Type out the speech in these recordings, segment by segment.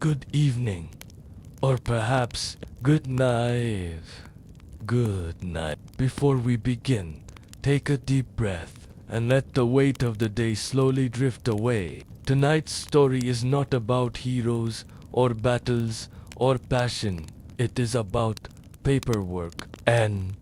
good evening, or perhaps good night. Good night. Before we begin, take a deep breath and let the weight of the day slowly drift away. Tonight's story is not about heroes or battles or passion. It is about paperwork and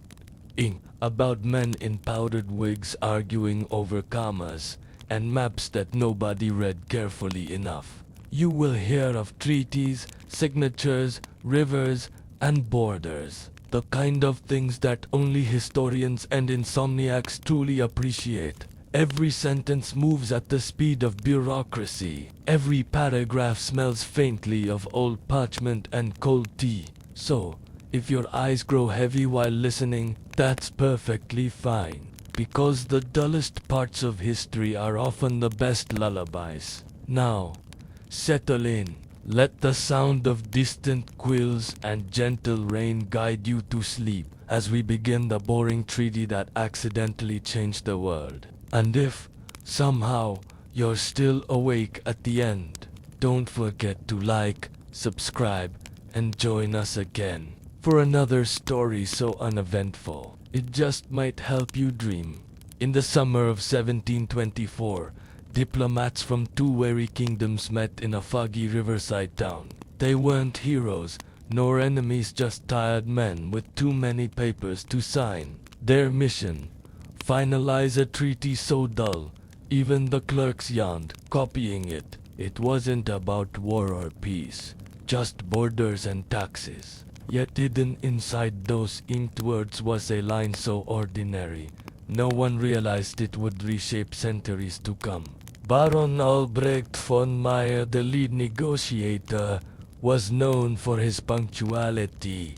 ink, about men in powdered wigs arguing over commas and maps that nobody read carefully enough. You will hear of treaties, signatures, rivers, and borders. The kind of things that only historians and insomniacs truly appreciate. Every sentence moves at the speed of bureaucracy. Every paragraph smells faintly of old parchment and cold tea. So, if your eyes grow heavy while listening, that's perfectly fine. Because the dullest parts of history are often the best lullabies. Now, settle in. Let the sound of distant quills and gentle rain guide you to sleep as we begin the boring treaty that accidentally changed the world. And if, somehow, you're still awake at the end, don't forget to like, subscribe, and join us again for another story so uneventful it just might help you dream. In the summer of 1724, diplomats from two weary kingdoms met in a foggy riverside town. They weren't heroes, nor enemies, just tired men with too many papers to sign. Their mission: finalize a treaty so dull, even the clerks yawned, copying it. It wasn't about war or peace, just borders and taxes. Yet hidden inside those inked words was a line so ordinary, no one realized it would reshape centuries to come. Baron Albrecht von Meyer, the lead negotiator, was known for his punctuality,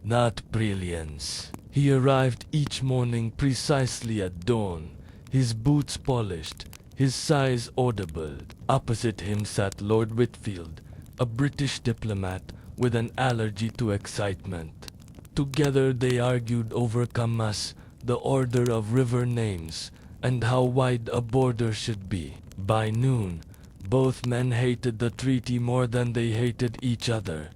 not brilliance. He arrived each morning precisely at dawn, his boots polished, his sighs audible. Opposite him sat Lord Whitfield, a British diplomat with an allergy to excitement. Together they argued over commas, the order of river names, and how wide a border should be. By noon, both men hated the treaty more than they hated each other.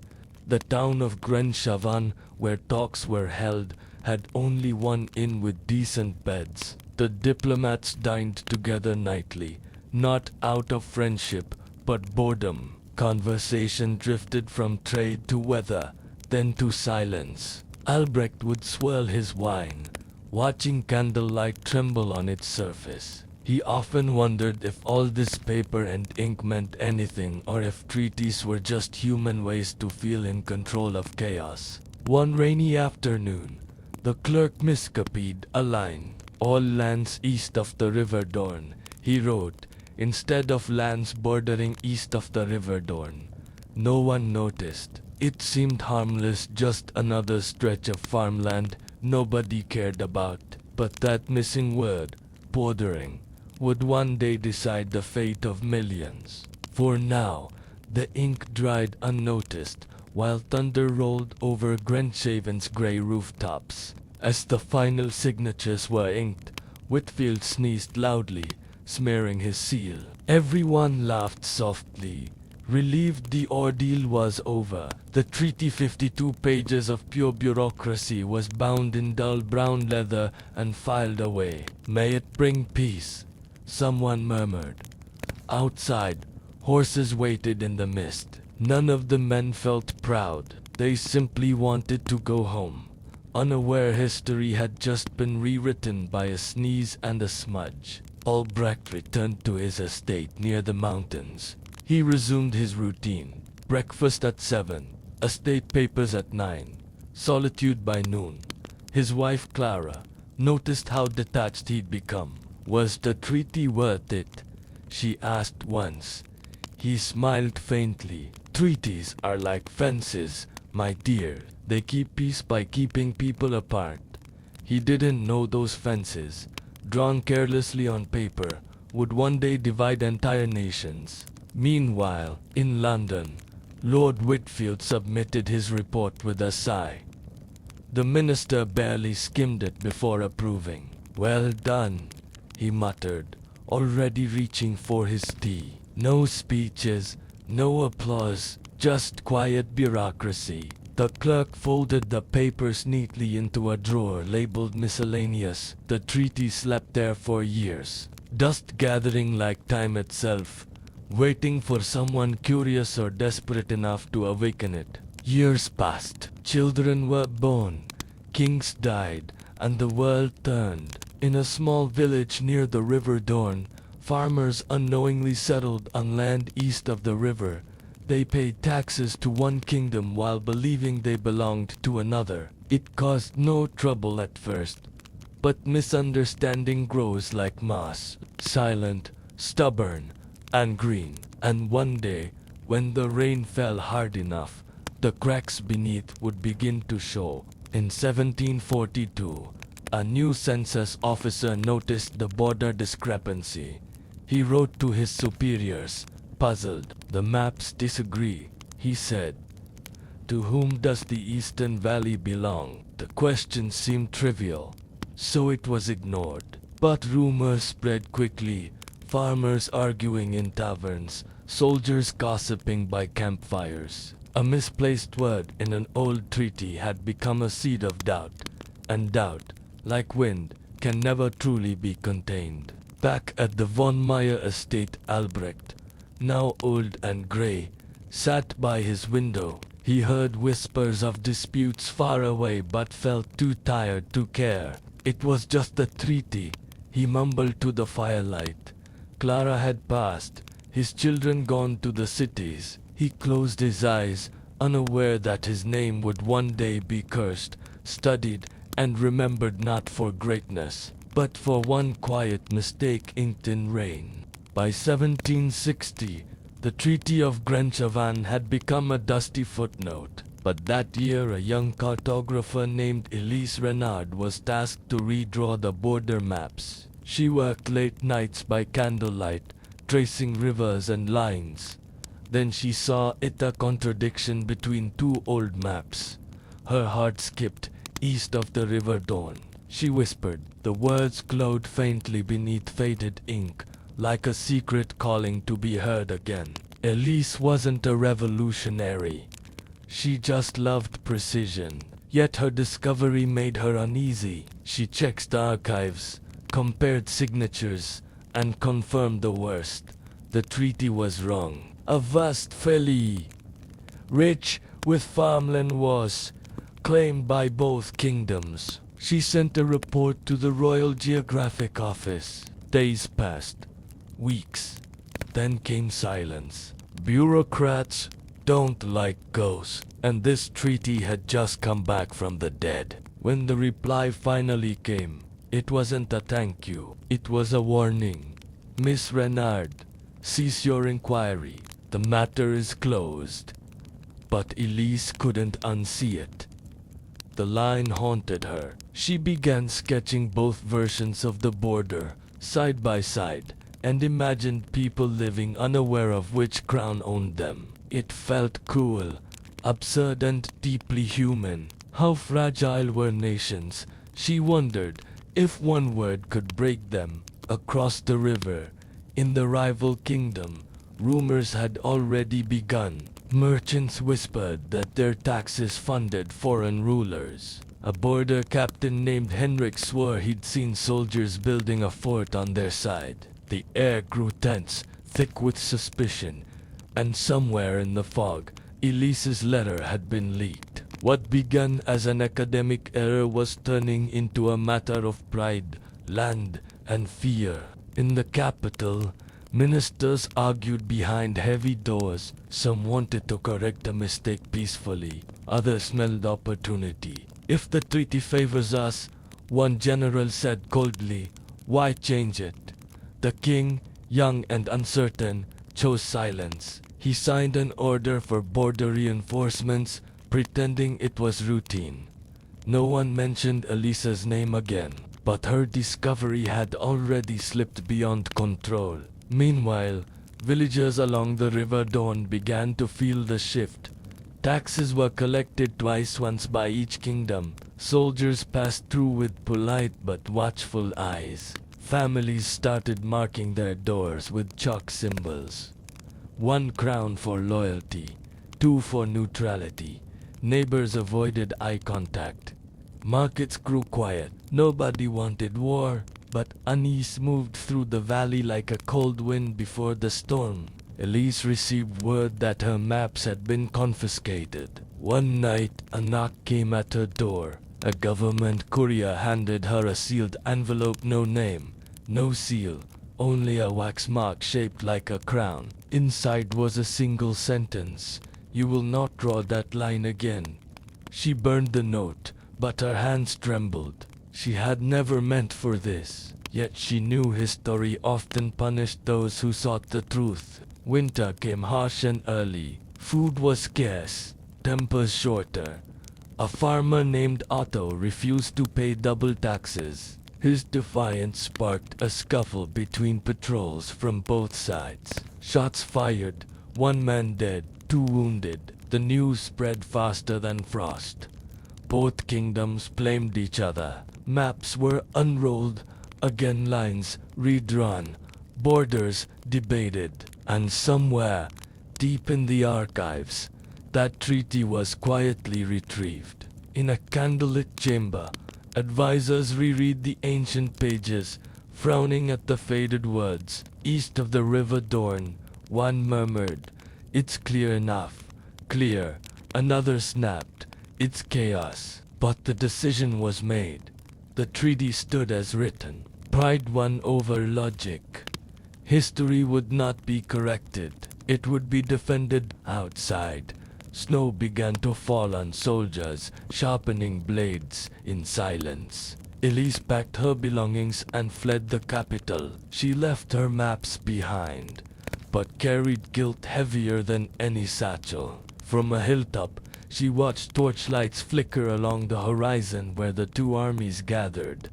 The town of Grenchavan, where talks were held, had only one inn with decent beds. The diplomats dined together nightly, not out of friendship, but boredom. Conversation drifted from trade to weather, then to silence. Albrecht would swirl his wine, watching candlelight tremble on its surface. He often wondered if all this paper and ink meant anything, or if treaties were just human ways to feel in control of chaos. One rainy afternoon, the clerk miscopied a line. All lands east of the River Dorne, he wrote, instead of lands bordering east of the River Dorne. No one noticed. It seemed harmless, just another stretch of farmland nobody cared about. But that missing word, bordering, would one day decide the fate of millions. For now, the ink dried unnoticed, while thunder rolled over Grenshaven's grey rooftops. As the final signatures were inked, Whitfield sneezed loudly, smearing his seal. Everyone laughed softly, relieved the ordeal was over. The treaty, 52 pages of pure bureaucracy, was bound in dull brown leather and filed away. May it bring peace, someone murmured. Outside, horses waited in the mist. None of the men felt proud. They simply wanted to go home, unaware history had just been rewritten by a sneeze and a smudge. Albrecht returned to his estate near the mountains. He resumed his routine. Breakfast at 7, estate papers at 9, solitude by noon. His wife Clara noticed how detached he'd become. Was the treaty worth it? She asked once. He smiled faintly. Treaties are like fences, my dear. They keep peace by keeping people apart. He didn't know those fences, drawn carelessly on paper, would one day divide entire nations. Meanwhile, in London, Lord Whitfield submitted his report with a sigh. The minister barely skimmed it before approving. "Well done," he muttered, already reaching for his tea. No speeches, no applause, just quiet bureaucracy. The clerk folded the papers neatly into a drawer labeled miscellaneous. The treaty slept there for years, dust gathering like time itself, waiting for someone curious or desperate enough to awaken it. Years passed. Children were born. Kings died, and the world turned. In a small village near the River Dorne, farmers unknowingly settled on land east of the river. They paid taxes to one kingdom while believing they belonged to another. It caused no trouble at first, but misunderstanding grows like moss, silent, stubborn, and green. And one day, when the rain fell hard enough, the cracks beneath would begin to show. In 1742, a new census officer noticed the border discrepancy. He wrote to his superiors, puzzled. "The maps disagree," he said. "To whom does the Eastern Valley belong?" The question seemed trivial, so it was ignored. But rumors spread quickly, farmers arguing in taverns, soldiers gossiping by campfires. A misplaced word in an old treaty had become a seed of doubt, and doubt, like wind, can never truly be contained. Back at the von Meyer estate, Albrecht, now old and grey, sat by his window. He heard whispers of disputes far away but felt too tired to care. It was just a treaty, he mumbled to the firelight. Clara had passed, his children gone to the cities. He closed his eyes, unaware that his name would one day be cursed, studied, and remembered not for greatness, but for one quiet mistake inked in rain. By 1760, the Treaty of Grenchavan had become a dusty footnote. But that year a young cartographer named Elise Renard was tasked to redraw the border maps. She worked late nights by candlelight, tracing rivers and lines. Then she saw a contradiction between two old maps. Her heart skipped. East of the River Dorne, she whispered. The words glowed faintly beneath faded ink, like a secret calling to be heard again. Elise wasn't a revolutionary. She just loved precision. Yet her discovery made her uneasy. She checked the archives, compared signatures, and confirmed the worst. The treaty was wrong. A vast valley, rich with farmland, was claimed by both kingdoms. She sent a report to the Royal Geographic Office. Days passed, weeks, then came silence. Bureaucrats don't like ghosts, and this treaty had just come back from the dead. When the reply finally came, it wasn't a thank you, it was a warning. Miss Renard, cease your inquiry. The matter is closed. But Elise couldn't unsee it. The line haunted her. She began sketching both versions of the border, side by side, and imagined people living unaware of which crown owned them. It felt cruel, absurd, and deeply human. How fragile were nations, she wondered, if one word could break them. Across the river, in the rival kingdom, rumors had already begun. Merchants whispered that their taxes funded foreign rulers. A border captain named Henrik swore he'd seen soldiers building a fort on their side. The air grew tense, thick with suspicion, and somewhere in the fog, Elise's letter had been leaked. What began as an academic error was turning into a matter of pride, land, and fear. In the capital, ministers argued behind heavy doors. Some wanted to correct a mistake peacefully. Others smelled opportunity. If the treaty favors us, one general said coldly, why change it? The king, young and uncertain, chose silence. He signed an order for border reinforcements, pretending it was routine. No one mentioned Elisa's name again, but her discovery had already slipped beyond control. Meanwhile, villagers along the River Dorne began to feel the shift. Taxes were collected twice, once by each kingdom. Soldiers passed through with polite but watchful eyes. Families started marking their doors with chalk symbols. One crown for loyalty, two for neutrality. Neighbors avoided eye contact. Markets grew quiet. Nobody wanted war, but unease moved through the valley like a cold wind before the storm. Elise received word that her maps had been confiscated. One night, a knock came at her door. A government courier handed her a sealed envelope, no name, no seal, only a wax mark shaped like a crown. Inside was a single sentence: "You will not draw that line again." She burned the note, but her hands trembled. She had never meant for this, yet she knew history often punished those who sought the truth. Winter came harsh and early. Food was scarce, tempers shorter. A farmer named Otto refused to pay double taxes. His defiance sparked a scuffle between patrols from both sides. Shots fired, one man dead, two wounded. The news spread faster than frost. Both kingdoms blamed each other. Maps were unrolled, again lines redrawn, borders debated, and somewhere, deep in the archives, that treaty was quietly retrieved. In a candlelit chamber, advisors reread the ancient pages, frowning at the faded words. East of the River Dorne, one murmured, "It's clear enough." Clear. Another snapped, "It's chaos." But the decision was made. The treaty stood as written. Pride won over logic. History would not be corrected. It would be defended. Outside, snow began to fall on soldiers, sharpening blades in silence. Elise packed her belongings and fled the capital. She left her maps behind, but carried guilt heavier than any satchel. From a hilltop, she watched torchlights flicker along the horizon where the two armies gathered.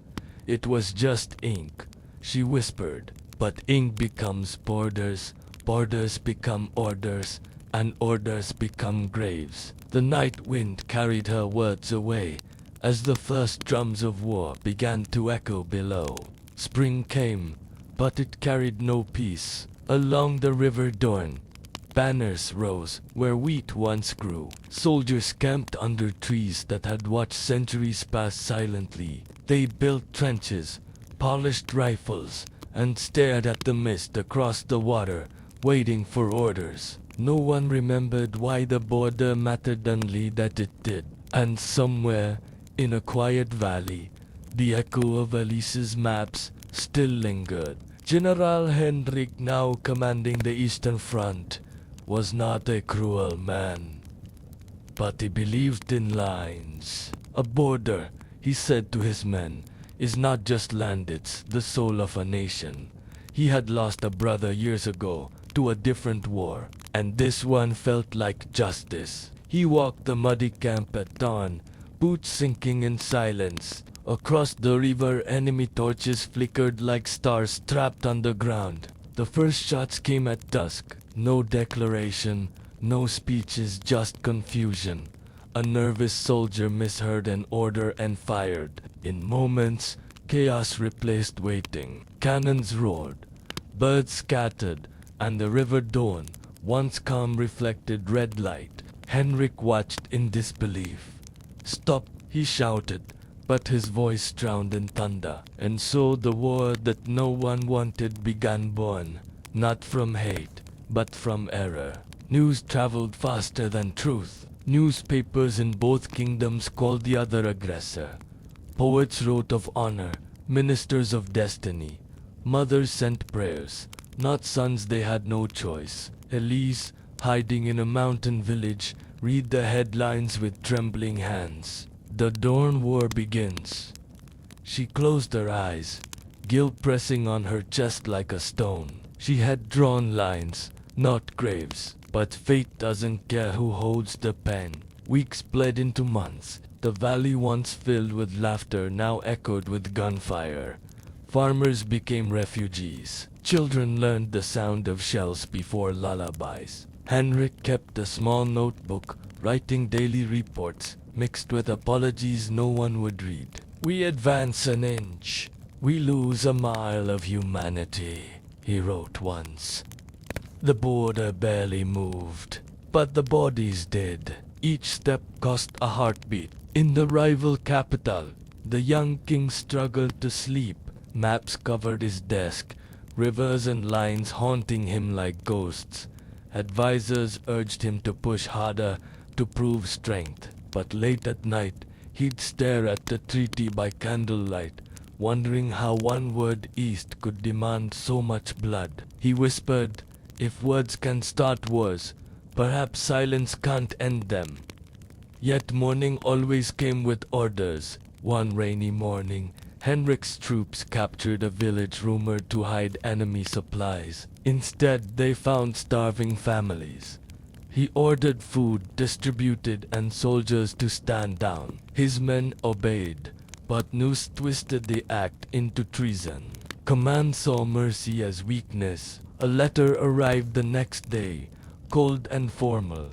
"It was just ink," she whispered. "But ink becomes borders, borders become orders, and orders become graves." The night wind carried her words away as the first drums of war began to echo below. Spring came, but it carried no peace. Along the River Dorne, banners rose where wheat once grew. Soldiers camped under trees that had watched centuries pass silently. They built trenches, polished rifles, and stared at the mist across the water, waiting for orders. No one remembered why the border mattered, only that it did. And somewhere, in a quiet valley, the echo of Elise's maps still lingered. General Hendrik, now commanding the Eastern Front, was not a cruel man, but he believed in lines. "A border," he said to his men, "is not just land, it's the soul of a nation." He had lost a brother years ago to a different war, and this one felt like justice. He walked the muddy camp at dawn, boots sinking in silence. Across the river, enemy torches flickered like stars trapped underground. The first shots came at dusk. No declaration, no speeches, just confusion. A nervous soldier misheard an order and fired. In moments, chaos replaced waiting. Cannons roared, birds scattered, and the River Dorne, once calm, reflected red light. Henrik watched in disbelief. "Stop," he shouted, but his voice drowned in thunder. And so the war that no one wanted began, born, not from hate, but from error. News traveled faster than truth. Newspapers in both kingdoms called the other aggressor. Poets wrote of honor, ministers of destiny. Mothers sent prayers, not sons. They had no choice. Elise, hiding in a mountain village, read the headlines with trembling hands. "The Dorne War begins." She closed her eyes, guilt pressing on her chest like a stone. She had drawn lines, not graves, but fate doesn't care who holds the pen. Weeks bled into months. The valley, once filled with laughter, now echoed with gunfire. Farmers became refugees. Children learned the sound of shells before lullabies. Henrik kept a small notebook, writing daily reports, mixed with apologies no one would read. "We advance an inch, we lose a mile of humanity," he wrote once. The border barely moved. but the bodies did. Each step cost a heartbeat. In the rival capital, the young king struggled to sleep. Maps covered his desk, rivers and lines haunting him like ghosts. Advisors urged him to push harder, to prove strength. But late at night, he'd stare at the treaty by candlelight, wondering how one word east could demand so much blood. He whispered, "If words can start wars, perhaps silence can't end them." Yet morning always came with orders. One rainy morning, Henrik's troops captured a village rumored to hide enemy supplies. Instead, they found starving families. He ordered food distributed and soldiers to stand down. His men obeyed, but news twisted the act into treason. Command saw mercy as weakness. A letter arrived the next day, cold and formal.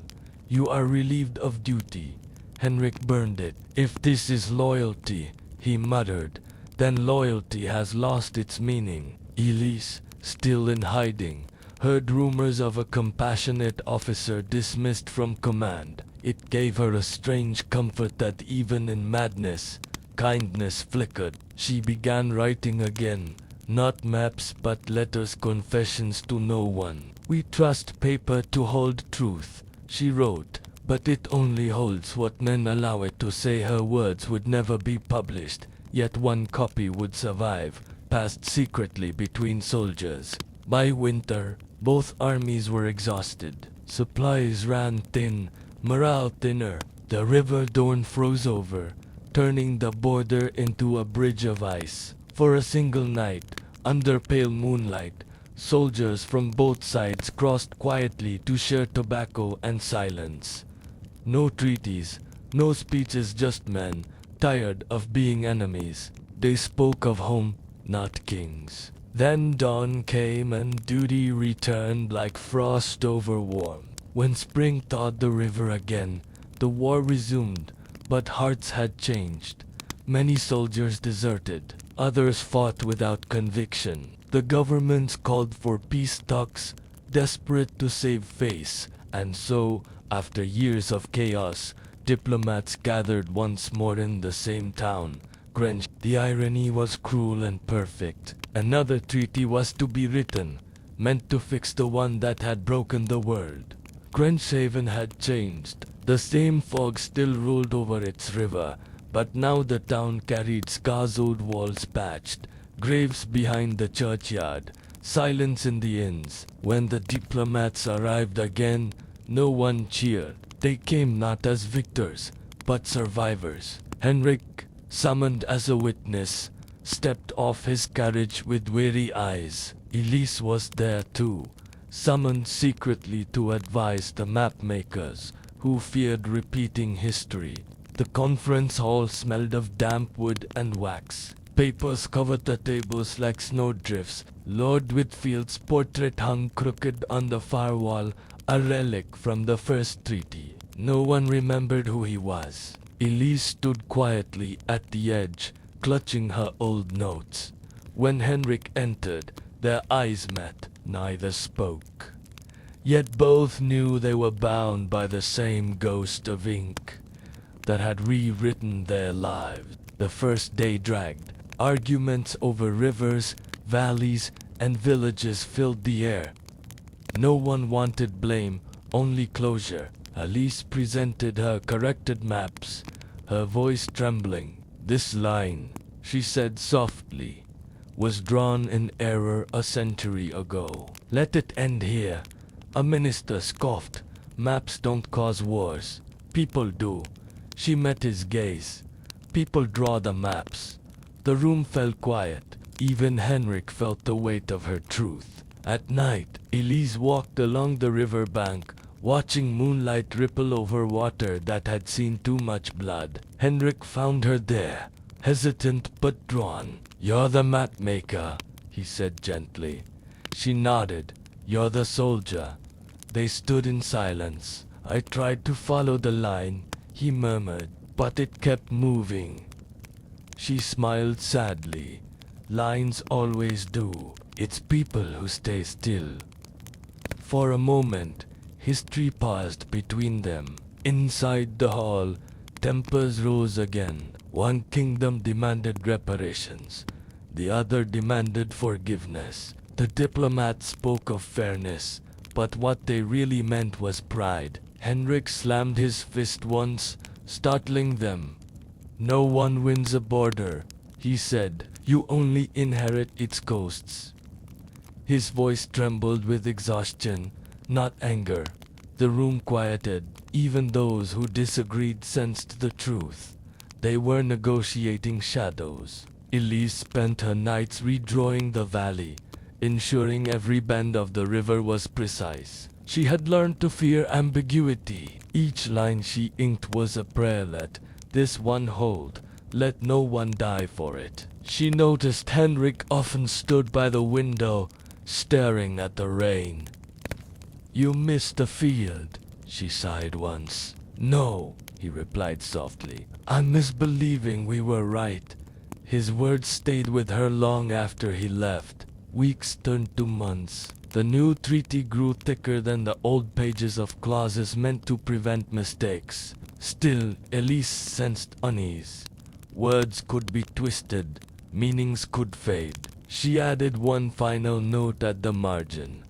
"You are relieved of duty." Henrik burned it. "If this is loyalty," he muttered, "then loyalty has lost its meaning." Elise, still in hiding, heard rumors of a compassionate officer dismissed from command. It gave her a strange comfort that even in madness, kindness flickered. She began writing again, not maps but letters, confessions to no one. "We trust paper to hold truth," she wrote, "but it only holds what men allow it to say." Her words would never be published, yet one copy would survive, passed secretly between soldiers. By winter, both armies were exhausted. Supplies ran thin, morale thinner. The river Dorne froze over, turning the border into a bridge of ice. For a single night, under pale moonlight, soldiers from both sides crossed quietly to share tobacco and silence. No treaties, no speeches, just men, tired of being enemies. They spoke of home, not kings. Then dawn came and duty returned like frost over warm. When spring thawed the river again, the war resumed, but hearts had changed. Many soldiers deserted, others fought without conviction. The governments called for peace talks, desperate to save face, and so, after years of chaos, diplomats gathered once more in the same town. Grench. The irony was cruel and perfect. Another treaty was to be written, meant to fix the one that had broken the world. Grenchaven had changed. The same fog still ruled over its river, but now the town carried scars, old walls patched, graves behind the churchyard, silence in the inns. When the diplomats arrived again, no one cheered. They came not as victors, but survivors. Henrik, summoned as a witness, stepped off his carriage with weary eyes. Elise was there too, summoned secretly to advise the mapmakers, who feared repeating history. The conference hall smelled of damp wood and wax. Papers covered the tables like snowdrifts. Lord Whitfield's portrait hung crooked on the far wall, a relic from the first treaty. No one remembered who he was. Elise stood quietly at the edge, clutching her old notes. When Henrik entered, their eyes met. Neither spoke. Yet both knew they were bound by the same ghost of ink that had rewritten their lives. The first day dragged. Arguments over rivers, valleys, and villages filled the air. No one wanted blame, only closure. Elise presented her corrected maps, her voice trembling. "This line," she said softly, "was drawn in error a century ago. Let it end here." A minister scoffed. "Maps don't cause wars. People do." She met his gaze. "People draw the maps." The room fell quiet. Even Henrik felt the weight of her truth. At night, Elise walked along the river bank, watching moonlight ripple over water that had seen too much blood. Henrik found her there, hesitant but drawn. "You're the mapmaker," he said gently. She nodded. "You're the soldier." They stood in silence. "I tried to follow the line," he murmured, "but it kept moving." She smiled sadly. "Lines always do. It's people who stay still." For a moment, History paused between them. Inside the hall, tempers rose again. One kingdom demanded reparations. The other demanded forgiveness. The diplomats spoke of fairness, but what they really meant was pride. Henrik slammed his fist once, startling them. "No one wins a border," he said. "You only inherit its ghosts." His voice trembled with exhaustion, not anger. The room quieted. Even those who disagreed sensed the truth. They were negotiating shadows. Elise spent her nights redrawing the valley, ensuring every bend of the river was precise. She had learned to fear ambiguity. Each line she inked was a prayer: let this one hold, let no one die for it. She noticed Henrik often stood by the window, staring at the rain. "You missed the field," she sighed once. "No," he replied softly. "I miss believing we were right." His words stayed with her long after he left. Weeks turned to months. The new treaty grew thicker than the old pages of clauses meant to prevent mistakes. Still, Elise sensed unease. Words could be twisted, meanings could fade. She added one final note at the margin.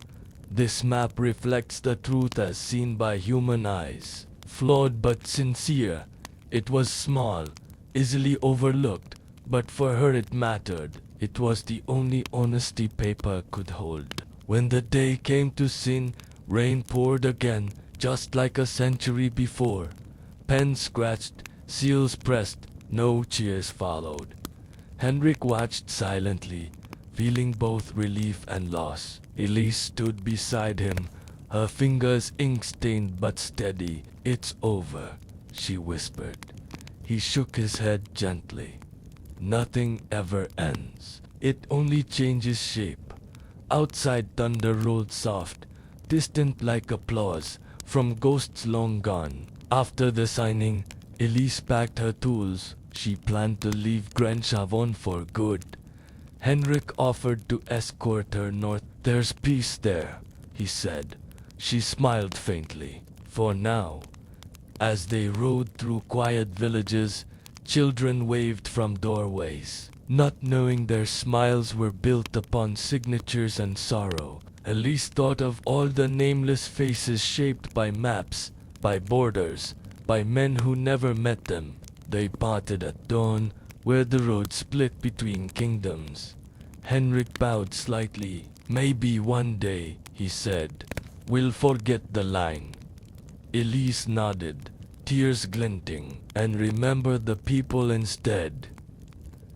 "This map reflects the truth as seen by human eyes." Flawed but sincere. It was small, easily overlooked, but for her it mattered. It was the only honesty paper could hold. When the day came to sin, rain poured again, just like a century before. Pens scratched, seals pressed, no cheers followed. Henrik watched silently, feeling both relief and loss. Elise stood beside him, her fingers ink-stained but steady. "It's over," she whispered. He shook his head gently. "Nothing ever ends. It only changes shape." Outside, thunder rolled soft, distant like applause from ghosts long gone. After the signing, Elise packed her tools. She planned to leave Grandshavon for good. Henrik offered to escort her north. "There's peace there," he said. She smiled faintly. For now. As they rode through quiet villages, children waved from doorways, not knowing their smiles were built upon signatures and sorrow. Elise thought of all the nameless faces shaped by maps, by borders, by men who never met them. They parted at dawn, where the road split between kingdoms. Henrik bowed slightly. "Maybe one day," he said, "we'll forget the line." Elise nodded, tears glinting. "And remember the people instead."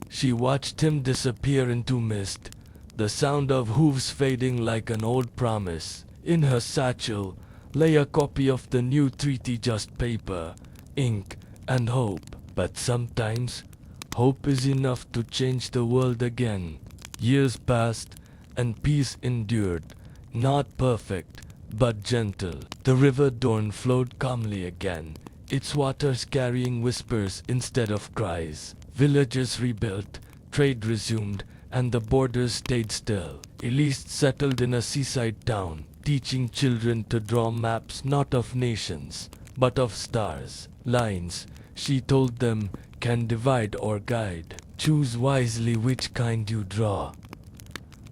She watched him disappear into mist, the sound of hooves fading like an old promise. In her satchel lay a copy of the new treaty, just paper, ink, and hope. But sometimes, hope is enough to change the world again. Years passed, and peace endured, not perfect, but gentle. The river Dorne flowed calmly again, its waters carrying whispers instead of cries. Villages rebuilt, trade resumed, and the borders stayed still. Elise settled in a seaside town, teaching children to draw maps not of nations, but of stars. Lines, she told them, can divide or guide. Choose wisely which kind you draw.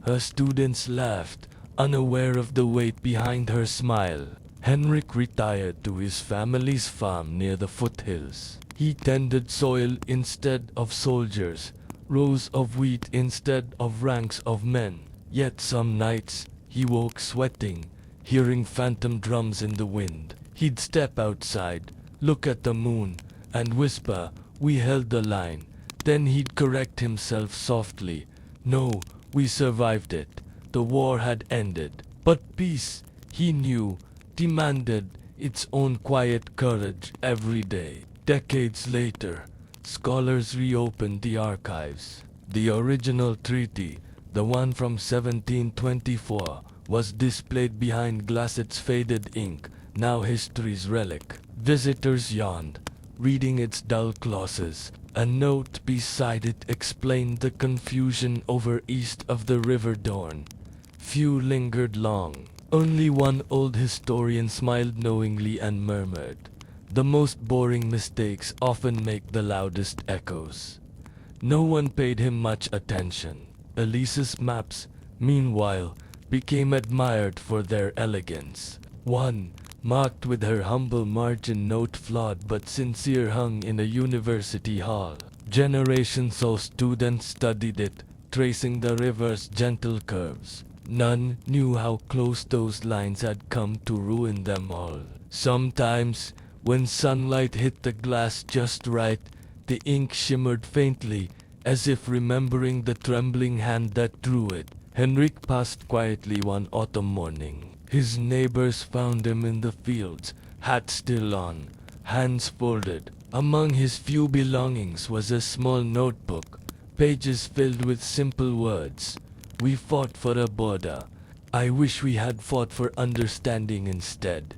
Her students laughed, unaware of the weight behind her smile. Henrik retired to his family's farm near the foothills. He tended soil instead of soldiers, rows of wheat instead of ranks of men. Yet some nights he woke sweating, hearing phantom drums in the wind. He'd step outside, look at the moon, and whisper, "We held the line." Then he'd correct himself softly, "No, we survived it. The war had ended." But peace, he knew, demanded its own quiet courage every day. Decades later, scholars reopened the archives. The original treaty, the one from 1724, was displayed behind glass, its faded ink, now history's relic. Visitors yawned, reading its dull clauses. A note beside it explained the confusion over east of the River Dorne. Few lingered long. Only one old historian smiled knowingly and murmured, "The most boring mistakes often make the loudest echoes." No one paid him much attention. Elise's maps, meanwhile, became admired for their elegance. One, marked with her humble margin note flawed but sincere, hung in a university hall. Generations of students studied it, tracing the river's gentle curves. None knew how close those lines had come to ruin them all. Sometimes, when sunlight hit the glass just right, the ink shimmered faintly, as if remembering the trembling hand that drew it. Henrik passed quietly one autumn morning. His neighbors found him in the fields, hat still on, hands folded. Among his few belongings was a small notebook, pages filled with simple words. "We fought for a border. I wish we had fought for understanding instead."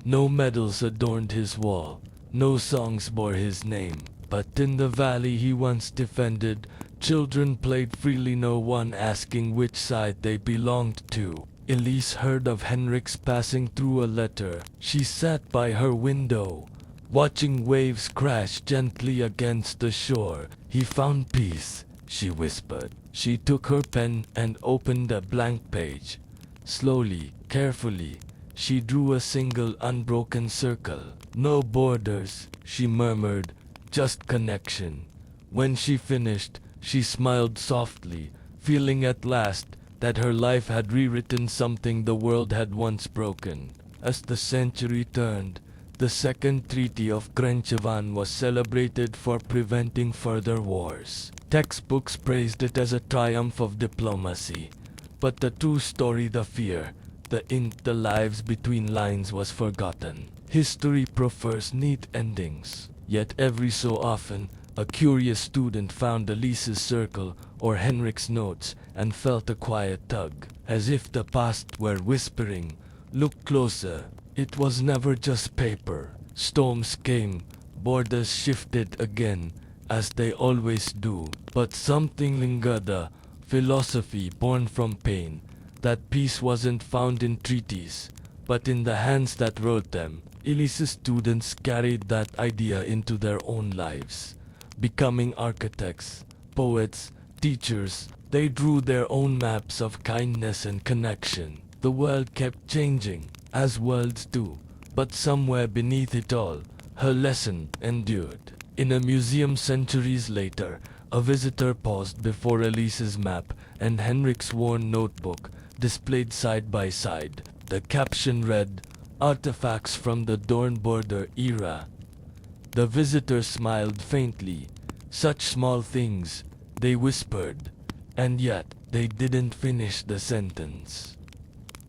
No medals adorned his wall, no songs bore his name. But in the valley he once defended, children played freely, no one asking which side they belonged to. Elise heard of Henrik's passing through a letter. She sat by her window, watching waves crash gently against the shore. "He found peace," she whispered. She took her pen and opened a blank page. Slowly, carefully, she drew a single unbroken circle. "No borders," she murmured, "just connection." When she finished, she smiled softly, feeling at last that her life had rewritten something the world had once broken. As the century turned, the Second Treaty of Krenchevan was celebrated for preventing further wars. Textbooks praised it as a triumph of diplomacy. But the true story, the fear, the ink, the lives between lines, was forgotten. History prefers neat endings. Yet every so often, a curious student found Elise's circle or Henrik's notes and felt a quiet tug, as if the past were whispering, "Look closer." It was never just paper. Storms came, borders shifted again, as they always do. But something lingered, a philosophy born from pain, that peace wasn't found in treaties, but in the hands that wrote them. Elise's students carried that idea into their own lives, becoming architects, poets, teachers. They drew their own maps of kindness and connection. The world kept changing, as worlds do, but somewhere beneath it all, her lesson endured. In a museum centuries later, a visitor paused before Elise's map and Henrik's worn notebook, displayed side by side. The caption read, "Artifacts from the Dornborder era." The visitor smiled faintly. "Such small things," they whispered, and yet they didn't finish the sentence.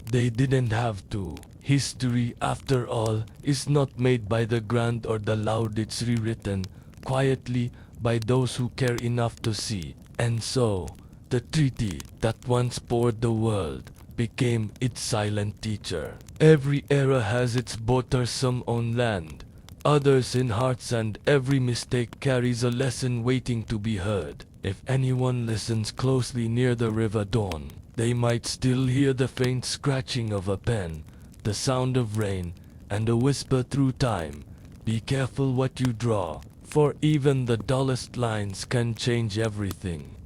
They didn't have to. History, after all, is not made by the grand or the loud. It's rewritten quietly by those who care enough to see. And so, the treaty that once poured the world became its silent teacher. Every era has its boaters, some on land, others in hearts, and every mistake carries a lesson waiting to be heard. If anyone listens closely near the river dawn, they might still hear the faint scratching of a pen, the sound of rain, and a whisper through time. Be careful what you draw, for even the dullest lines can change everything.